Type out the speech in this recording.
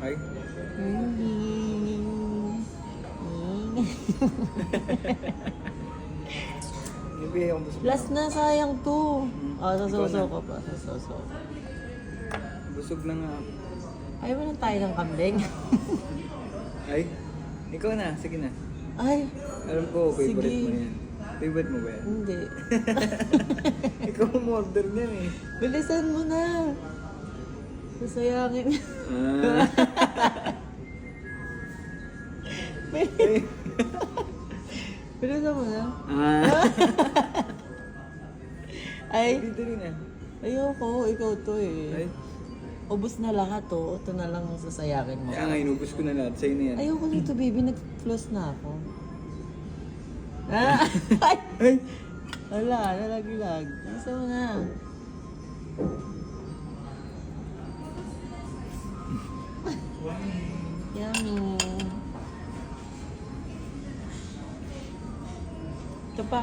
Ay? Hindi akong busog. Last na, sayang to. Ikaw Sasoso na. ko pa. Sasoso. Busog na nga. Ayaw mo na tayo ng kambing. Ay? Ikaw na, sige na. Ay, Alam ko, favorite Sige. mo yan. Favorite mo ba yan? hindi. Ikaw ang order niyan eh. Bilisan mo na. Sasayangin. Ah. Bilisan mo na. Ah. Ay, Dito rin ah. ayoko. Ikaw to Ay. eh. Ubus na lahat to. Ito na lang ang sasayangin mo. Kaya nga, inubos ko na lahat. Sa'yo na yan. Ayoko nito, baby. Nag-floss na ako. Ah! Ay! Ay! Wala, nalaglag. Isa mo na. Yummy. Ito pa.